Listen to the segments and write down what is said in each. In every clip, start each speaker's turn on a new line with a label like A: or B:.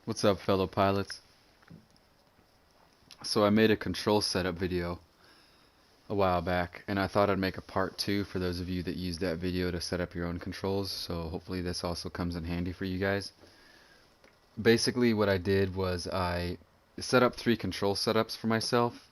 A: What's up, fellow pilots? So I made a control setup video a while back, and I thought I'd make a part two for those of you that use that video to set up your own controls, so hopefully this also comes in handy for you guys. Basically what I did was I set up 3 control setups for myself.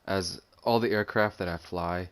A: As all the aircraft that I fly,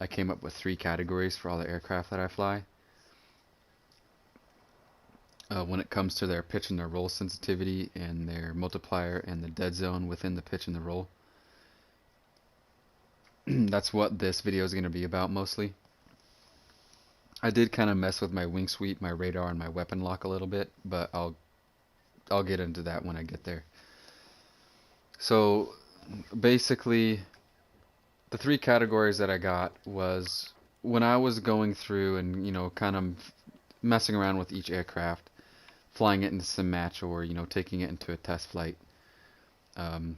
A: I came up with 3 categories for all the aircraft that I fly. When it comes to their pitch and their roll sensitivity and their multiplier and the dead zone within the pitch and the roll. That's what this video is going to be about mostly. I did kind of mess with my wing sweep, my radar, and my weapon lock a little bit, but I'll get into that when I get there. So basically, the 3 categories that I got was when I was going through and kind of messing around with each aircraft, flying it into sim match or taking it into a test flight. Um,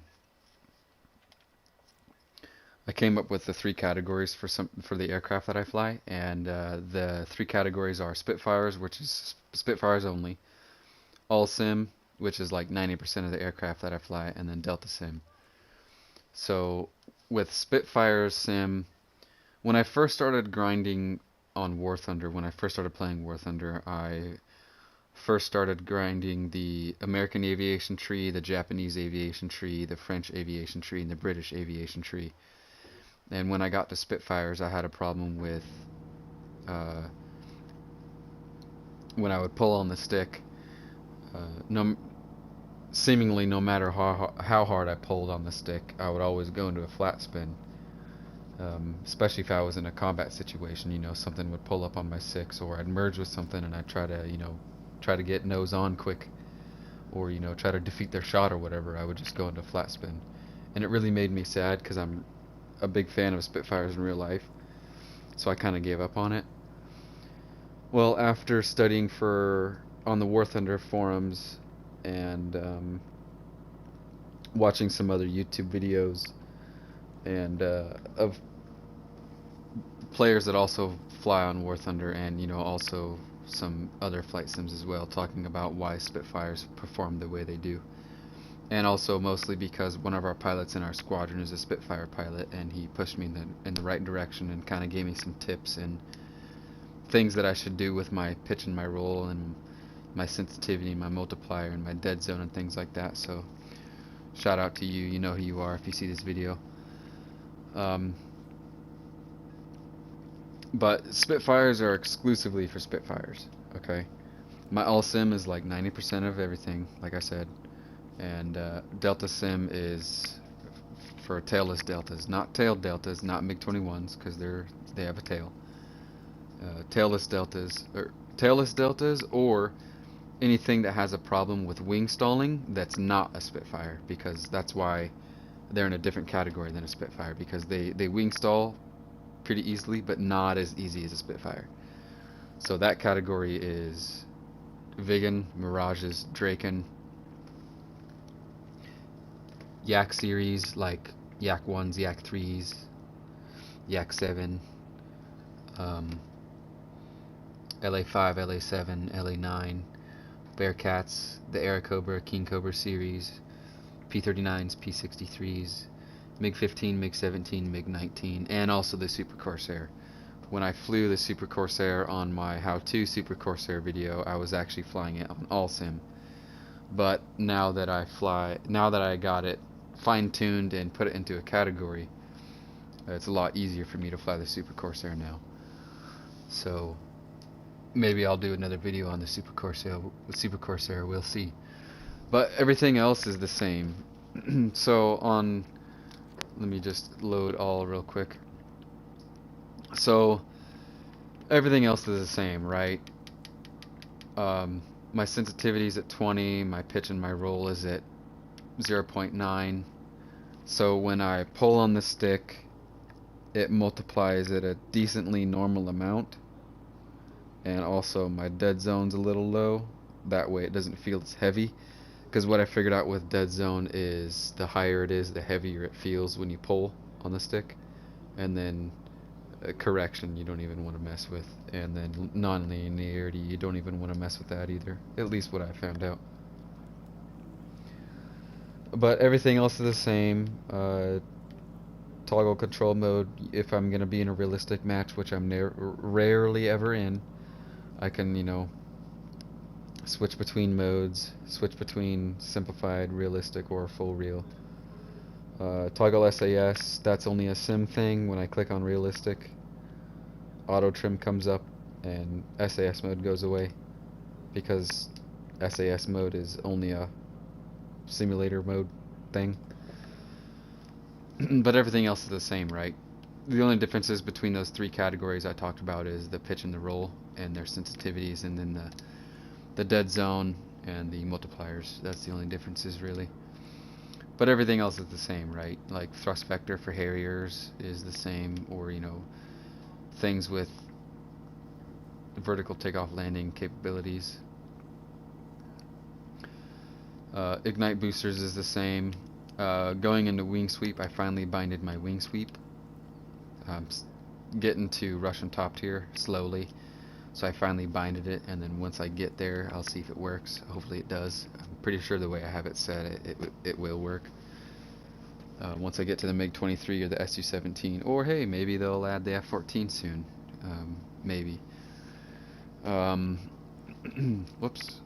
A: I came up with the 3 categories for the aircraft that I fly, and the 3 categories are Spitfires, which is Spitfires only, All Sim, which is like 90% of the aircraft that I fly, and then Delta Sim. So with Spitfire Sim, when I first started grinding on War Thunder, when I first started playing War Thunder, I first started grinding the American aviation tree, the Japanese aviation tree, the French aviation tree, and the British aviation tree. And when I got to Spitfires, I had a problem with uh, when I would pull on the stick. No, seemingly, no matter how hard I pulled on the stick, I would always go into a flat spin. Especially if I was in a combat situation, something would pull up on my 6, or I'd merge with something and I'd try to get nose on quick, or try to defeat their shot or whatever. I would just go into flat spin, and it really made me sad because I'm a big fan of Spitfires in real life, so I kind of gave up on it. Well, after studying for on the War Thunder forums and watching some other YouTube videos and of players that also fly on War Thunder, and also some other flight sims as well, talking about why Spitfires perform the way they do. And also mostly because one of our pilots in our squadron is a Spitfire pilot, and he pushed me in the right direction and kind of gave me some tips and things that I should do with my pitch and my roll and my sensitivity, my multiplier, and my dead zone and things like that. So shout out to you. You know who you are if you see this video. Um, but Spitfires are exclusively for Spitfires. Okay, my all sim is like 90% of everything, like I said, and Delta Sim is for tailless deltas, not tailed deltas, not MiG-21s, because they have a tail. Tailless deltas, or anything that has a problem with wing stalling that's not a Spitfire, because that's why they're in a different category than a Spitfire, because they wing stall pretty easily, but not as easy as a Spitfire. So that category is Viggen, Mirages, Draken, Yak series like Yak 1s, Yak 3s, Yak 7, um, LA5, LA7, LA9, Bearcats, the Airacobra, King Cobra series, P-39s, P-63s, MiG-15, MiG-17, MiG-19, and also the Super Corsair. When I flew the Super Corsair on my how-to Super Corsair video, I was actually flying it on all sim. But now that I got it fine-tuned and put it into a category, it's a lot easier for me to fly the Super Corsair now. So maybe I'll do another video on the Super Corsair, we'll see. But everything else is the same. So let me just load all real quick. So everything else is the same, right? My sensitivity is at 20, my pitch and my roll is at 0.9. So when I pull on the stick, it multiplies at a decently normal amount. And also my dead zone's a little low. That way it doesn't feel as heavy. Because what I figured out with dead zone is the higher it is, the heavier it feels when you pull on the stick. And then correction you don't even want to mess with. And then non-linearity, you don't even want to mess with that either. At least what I found out. But everything else is the same. Toggle control mode, if I'm going to be in a realistic match, which I'm rarely ever in, I can, switch between modes, switch between simplified, realistic, or full real. Toggle SAS, that's only a sim thing. When I click on realistic, auto trim comes up and SAS mode goes away, because SAS mode is only a simulator mode thing. But everything else is the same, right? The only differences between those three categories I talked about is the pitch and the roll and their sensitivities, and then the dead zone and the multipliers. That's the only differences, really. But everything else is the same, right? Like thrust vector for Harriers is the same, or things with vertical takeoff landing capabilities. Ignite boosters is the same. Going into wing sweep, I finally binded my wing sweep. Getting to Russian top tier slowly, so I finally binded it, and then once I get there, I'll see if it works. Hopefully it does. I'm pretty sure the way I have it set, it will work. Once I get to the MiG-23 or the Su-17, or hey, maybe they'll add the F-14 soon. Maybe. Whoops.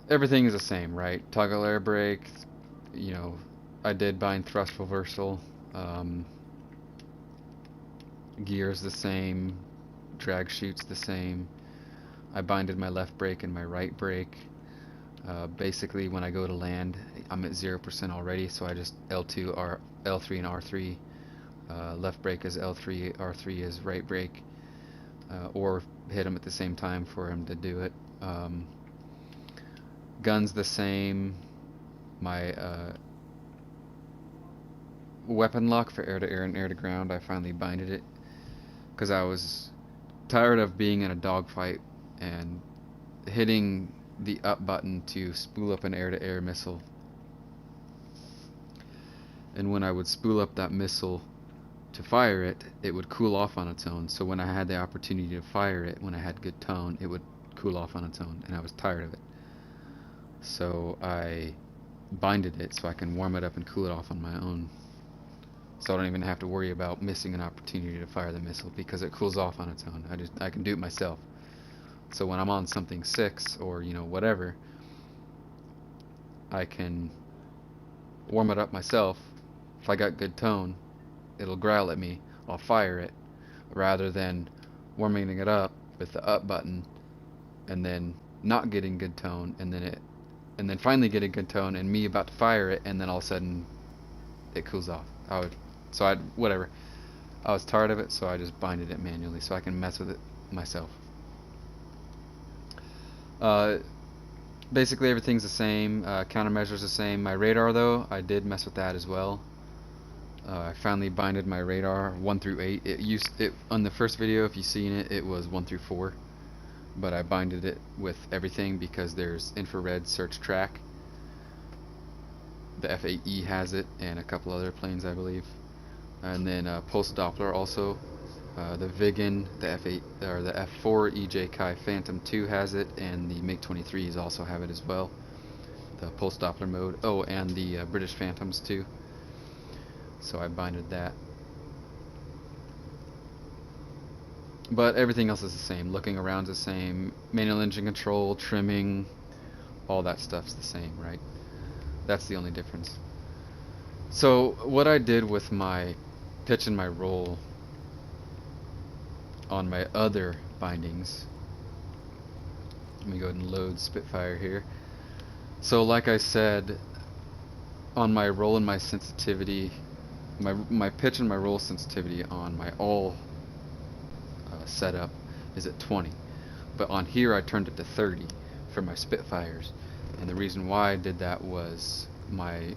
A: Everything is the same, right? Toggle air brake, I did bind thrust reversal. Gears the same, drag chutes the same. I binded my left brake and my right brake. Basically, when I go to land, I'm at 0% already, so I just L2, L3 and R3. Left brake is L3, R3 is right brake, or hit them at the same time for him to do it. Guns the same. My weapon lock for air-to-air and air-to-ground, I finally binded it, because I was tired of being in a dogfight and hitting the up button to spool up an air-to-air missile. And when I would spool up that missile to fire it, it would cool off on its own. So when I had the opportunity to fire it, when I had good tone, it would cool off on its own, and I was tired of it. So I binded it so I can warm it up and cool it off on my own. So I don't even have to worry about missing an opportunity to fire the missile, because it cools off on its own. I can do it myself. So when I'm on something 6 or whatever, I can warm it up myself. If I got good tone, it'll growl at me. I'll fire it, rather than warming it up with the up button and then not getting good tone, and then finally getting good tone and me about to fire it, and then all of a sudden it cools off. Whatever. I was tired of it, so I just binded it manually so I can mess with it myself. Basically everything's the same. Countermeasure's the same. My radar, though, I did mess with that as well. I finally binded my radar 1 through 8. It on the first video, if you've seen it, it was 1 through 4, but I binded it with everything because there's infrared search track. The F-8E has it, and a couple other planes, I believe. And then pulse Doppler also. The Viggen, the F8 or the F4 EJ Kai Phantom 2 has it, and the MiG-23s also have it as well. The pulse Doppler mode. Oh, and the British Phantoms too. So I binded that. But everything else is the same. Looking around is the same. Manual engine control, trimming, all that stuff's the same, right? That's the only difference. So what I did with my pitch and my roll on my other bindings, let me go ahead and load Spitfire here. So like I said, on my roll and my sensitivity, my pitch and my roll sensitivity on my all setup is at 20, but on here I turned it to 30 for my Spitfires, and the reason why I did that was I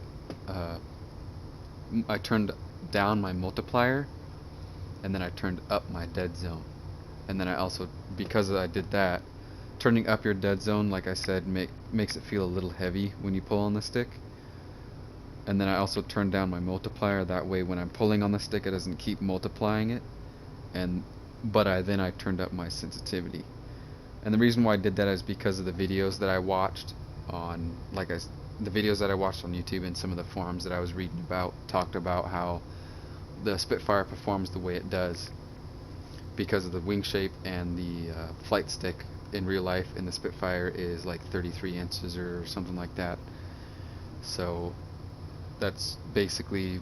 A: turned down my multiplier, and then I turned up my dead zone, and then I also, because I did that, turning up your dead zone, like I said, makes it feel a little heavy when you pull on the stick. And then I also turned down my multiplier, that way when I'm pulling on the stick it doesn't keep multiplying it. But I turned up my sensitivity. And the reason why I did that is because of the videos that I watched on, the videos that I watched on YouTube and some of the forums that I was reading about talked about how the Spitfire performs the way it does because of the wing shape and the flight stick. In real life, in the Spitfire is like 33 inches or something like that. So that's basically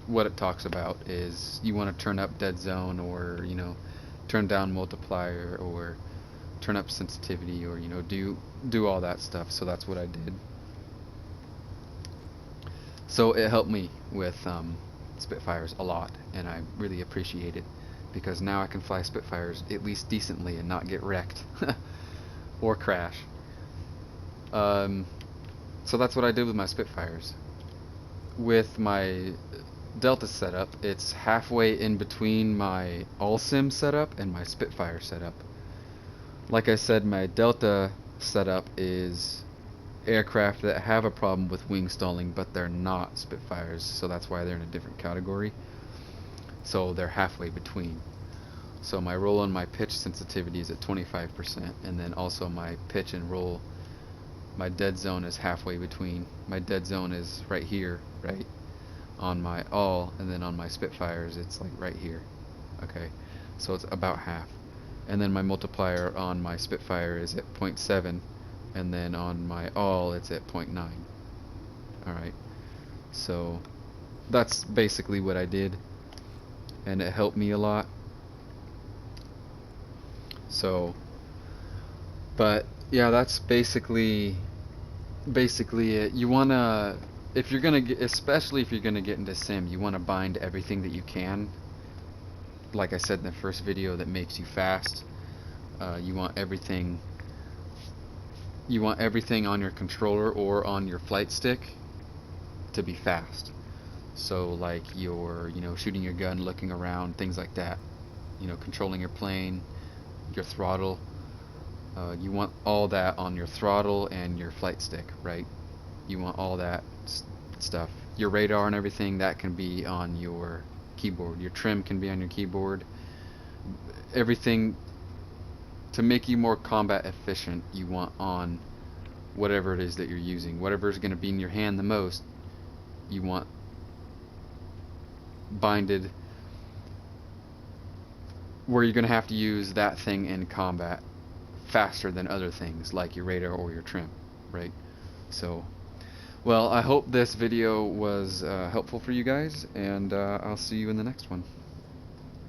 A: what it talks about, is you want to turn up dead zone, or turn down multiplier, or turn up sensitivity, or do all that stuff. So that's what I did. So it helped me with Spitfires a lot, and I really appreciate it, because now I can fly Spitfires at least decently and not get wrecked or crash. So that's what I did with my Spitfires. With my Delta setup, it's halfway in between my all-sim setup and my Spitfire setup. Like I said, my Delta setup is aircraft that have a problem with wing stalling, but they're not Spitfires, so that's why they're in a different category. So they're halfway between. So my roll and my pitch sensitivity is at 25%, and then also my pitch and roll, my dead zone is halfway between. My dead zone is right here, right on my all, and then on my Spitfires it's like right here. Okay, so it's about half. And then my multiplier on my Spitfire is at 0.7, and then on my all it's at 0.9. Alright, so that's basically what I did, and it helped me a lot. So, but yeah, that's basically it. You wanna, if you're gonna get, especially if you're gonna get into sim, you wanna bind everything that you can. Like I said in the first video, that makes you fast. You want everything. You want everything on your controller or on your flight stick to be fast. So like your, shooting your gun, looking around, things like that. Controlling your plane, your throttle. You want all that on your throttle and your flight stick, right? You want all that stuff. Your radar and everything, that can be on your keyboard. Your trim can be on your keyboard. Everything to make you more combat efficient, you want on whatever it is that you're using. Whatever is going to be in your hand the most, you want binded where you're going to have to use that thing in combat faster than other things like your radar or your trim, right? So, well, I hope this video was helpful for you guys, and I'll see you in the next one.